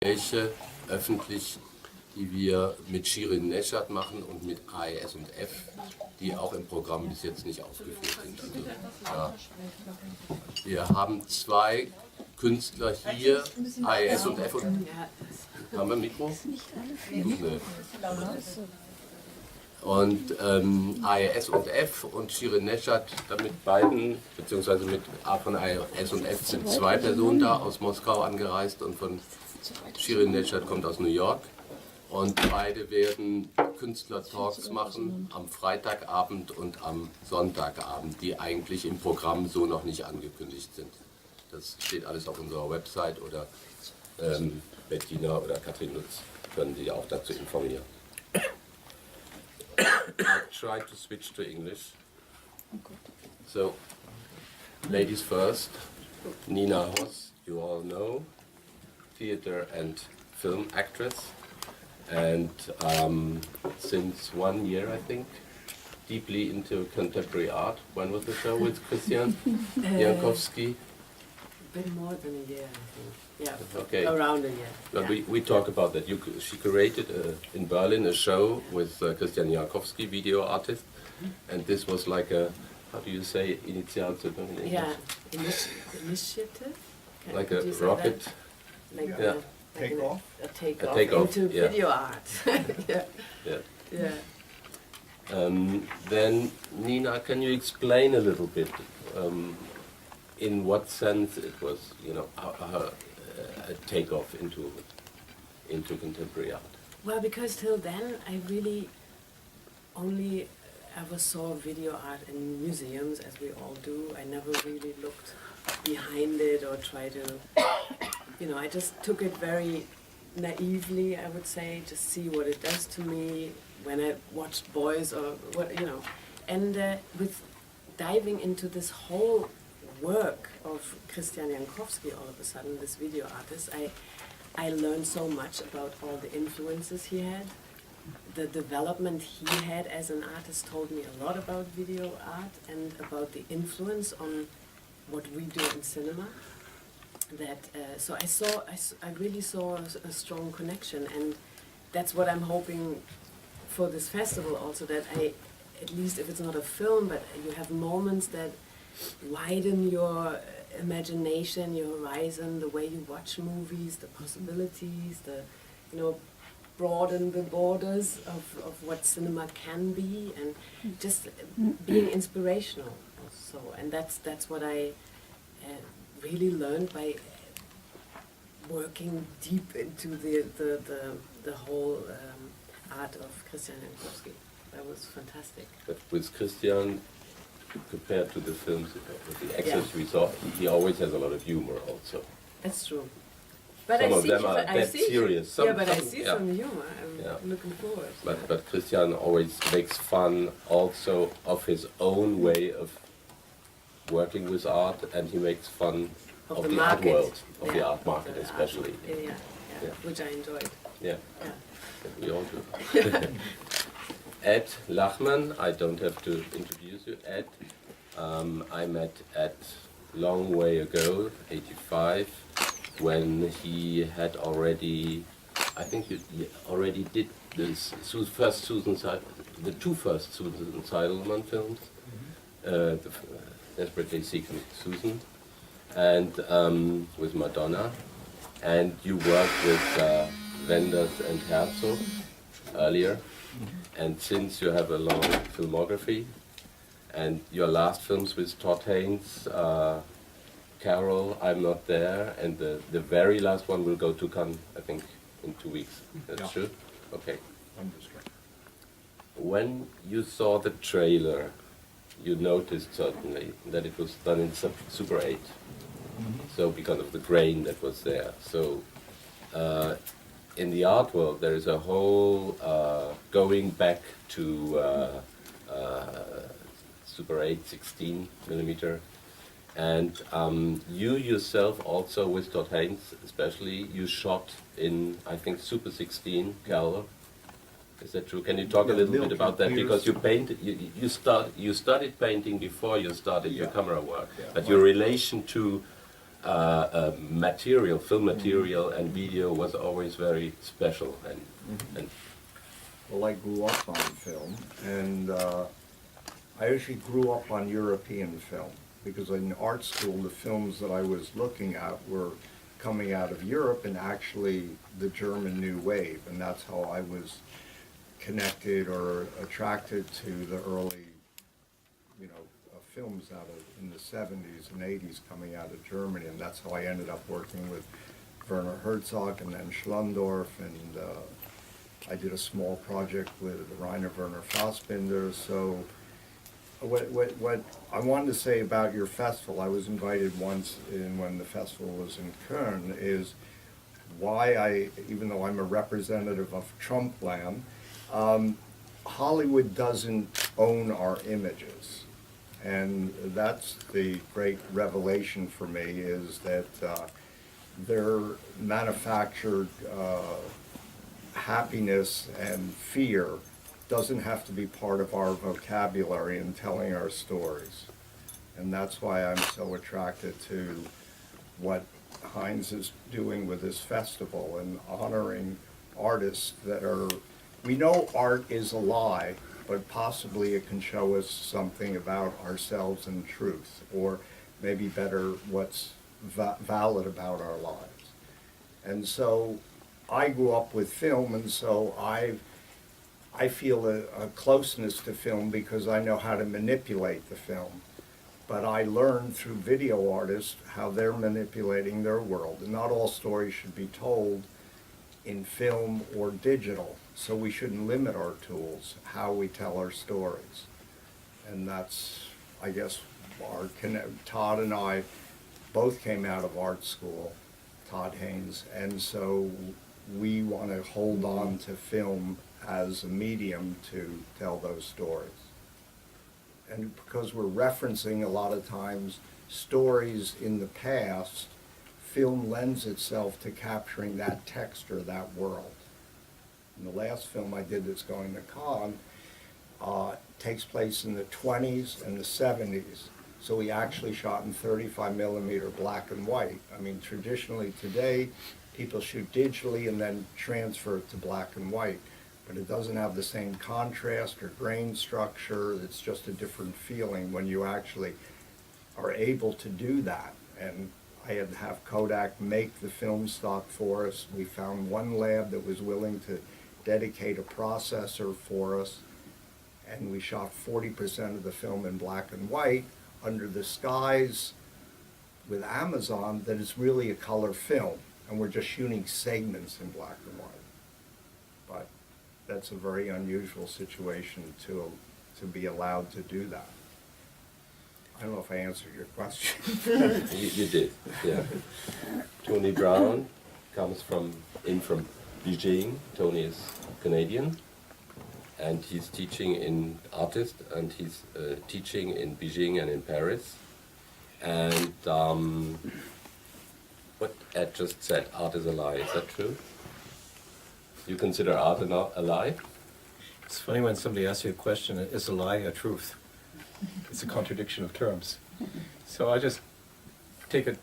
Gespräche öffentlich, die wir mit Shirin Neshat machen und mit AES und F, die auch im Programm bis jetzt nicht aufgeführt sind. Also, ja. Wir haben zwei Künstler hier, AES und F. Und, haben wir ein Mikro? Nee. Und AES und F und Shirin Neshat, damit beiden, beziehungsweise von AES und F sind zwei Personen da, aus Moskau angereist und von Shirin Neshat kommt aus New York. Und beide werden Künstler-Talks machen am Freitagabend und am Sonntagabend, die eigentlich im Programm so noch nicht angekündigt sind. Das steht alles auf unserer Website oder Bettina oder Katrin Lutz können Sie auch dazu informieren. I try to switch to English. So, ladies first, Nina Hoss, you all know, theater and film actress, and since 1 year, I think, deeply into contemporary art. When was the show with Christian Jankowski? A bit more than a year, I think. Yeah, okay. Around a year. But yeah. we talk about that. She curated in Berlin a show with Christian Jankowski, video artist, and this was like a, how do you say, Initialzündung in English? Yeah, initiative. Like a rocket. That? Like yeah. A takeoff into yeah. video art. yeah. Yeah. Yeah. Then Nina, can you explain a little bit in what sense it was, you know, a takeoff into contemporary art? Well, because till then I really only ever saw video art in museums, as we all do. I never really looked behind it or tried to, you know, I just took it very naively, I would say, just see what it does to me when I watched boys or what, you know. And with diving into this whole work of Christian Jankowski all of a sudden, this video artist, I learned so much about all the influences he had. The development he had as an artist told me a lot about video art and about the influence on what we do in cinema. That so I really saw a strong connection, and that's what I'm hoping for this festival also, that I, at least if it's not a film, but you have moments that widen your imagination, your horizon, the way you watch movies, the possibilities, the, you know, broaden the borders of what cinema can be, and just being inspirational also. And that's what I really learned by working deep into the whole art of Christian Jankowski. That was fantastic. But with Christian, compared to the films, the actors we saw, he always has a lot of humor also. That's true. But some I of see them are that serious. Some, I see yeah. some humor. I'm looking forward. But Christian always makes fun also of his own way of working with art, and he makes fun of the art world, of the art market especially. Yeah. Which I enjoyed. Yeah. We all do. Ed Lachman, I don't have to introduce you, Ed. I met Ed long way ago, 85, when he had already, I think he already did this first Susan the two first Susan Seidelman films, Desperately Seeking Susan, and with Madonna, and you worked with Wenders and Herzog earlier. And since you have a long filmography, and your last films with Todd Haynes, Carol, I'm Not There, and the very last one will go to Cannes, I think, in 2 weeks. That's true? Okay. When you saw the trailer, you noticed certainly that it was done in Super 8. So because of the grain that was there. So in the art world, there is a whole going back to Super 8, 16 millimeter, and you yourself also with Todd Haynes, especially, you shot in, I think, Super 16 Carol. Is that true? Can you talk a little bit about that? Because you painted, you started painting before you started your camera work, but your relation to material, film material and video was always very special. And Well, I grew up on film, and I actually grew up on European film, because in art school, the films that I was looking at were coming out of Europe and actually the German New Wave, and that's how I was connected or attracted to the early, films out of in the 70s and 80s coming out of Germany, and that's how I ended up working with Werner Herzog and then Schlondorf, and I did a small project with Rainer Werner Fassbinder. So what I wanted to say about your festival, I was invited once when the festival was in Köln, is why even though I'm a representative of Trumpland, Hollywood doesn't own our images. And that's the great revelation for me, is that their manufactured happiness and fear doesn't have to be part of our vocabulary in telling our stories. And that's why I'm so attracted to what Heinz is doing with this festival and honoring artists that are, we know art is a lie, but possibly it can show us something about ourselves and truth, or maybe better, what's valid about our lives. And so I grew up with film, and so I feel a closeness to film because I know how to manipulate the film. But I learned through video artists how they're manipulating their world. And not all stories should be told in film or digital. So we shouldn't limit our tools, how we tell our stories. And that's, I guess, Todd and I both came out of art school, Todd Haynes, and so we want to hold on to film as a medium to tell those stories. And because we're referencing a lot of times stories in the past, film lends itself to capturing that texture, that world. And the last film I did that's going to Cannes takes place in the 20s and the 70s. So we actually shot in 35 millimeter black and white. I mean, traditionally today, people shoot digitally and then transfer it to black and white. But it doesn't have the same contrast or grain structure. It's just a different feeling when you actually are able to do that. And I had to have Kodak make the film stock for us. We found one lab that was willing to dedicate a processor for us, and we shot 40% of the film in black and white under the skies with Amazon that is really a color film, and we're just shooting segments in black and white. But that's a very unusual situation to be allowed to do that. I don't know if I answered your question. you did, yeah. Tony Brown comes from Beijing. Tony is Canadian, and he's teaching in artist, and he's teaching in Beijing and in Paris. And what Ed just said, art is a lie, is that true? You consider art a lie? It's funny when somebody asks you a question, is a lie a truth? It's a contradiction of terms. So I just take it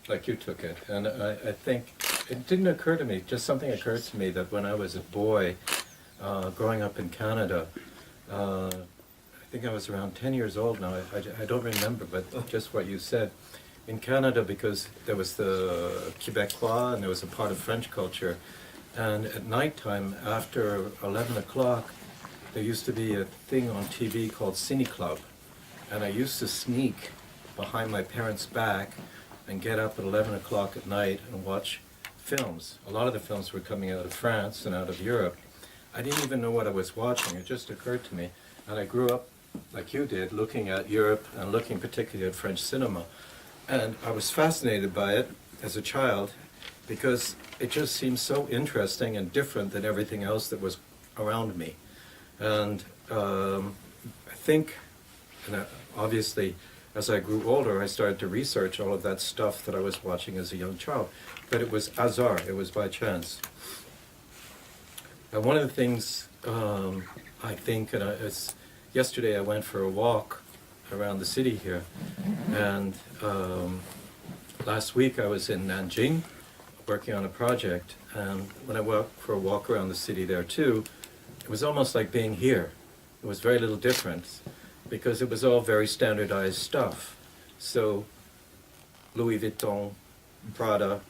like you took it. And I think it didn't occur to me, just something occurred to me that when I was a boy, growing up in Canada, I think I was around 10 years old now, I don't remember, but just what you said. In Canada, because there was the Quebecois and there was a part of French culture, and at nighttime, after 11 o'clock, there used to be a thing on TV called Cine Club. And I used to sneak behind my parents' back and get up at 11 o'clock at night and watch films. A lot of the films were coming out of France and out of Europe. I didn't even know what I was watching. It just occurred to me. And I grew up, like you did, looking at Europe and looking particularly at French cinema. And I was fascinated by it as a child because it just seemed so interesting and different than everything else that was around me. And I think, and obviously, as I grew older, I started to research all of that stuff that I was watching as a young child. But it was hasard, it was by chance. And one of the things I think, and yesterday I went for a walk around the city here, and last week I was in Nanjing working on a project, and when I went for a walk around the city there too, it was almost like being here. It was very little different because it was all very standardized stuff. So Louis Vuitton, Prada.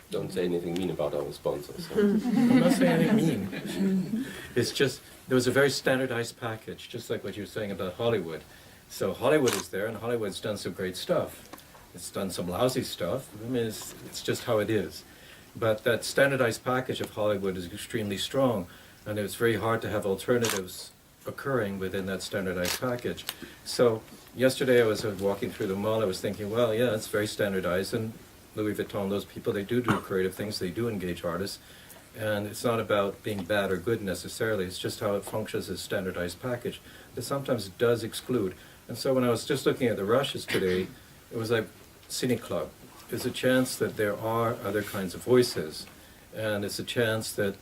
Don't say anything mean about our sponsors. I'm not saying anything mean. It's just, there was a very standardized package, just like what you were saying about Hollywood. So Hollywood is there, and Hollywood's done some great stuff. It's done some lousy stuff. I mean, it's just how it is. But that standardized package of Hollywood is extremely strong, and it's very hard to have alternatives occurring within that standardized package. So yesterday I was walking through the mall, I was thinking, well, yeah, it's very standardized, and Louis Vuitton, those people, they do creative things, they do engage artists, and it's not about being bad or good necessarily, it's just how it functions as a standardized package that sometimes it does exclude. And so when I was just looking at the rushes today, it was like Cine Club. There's a chance that there are other kinds of voices, and it's a chance that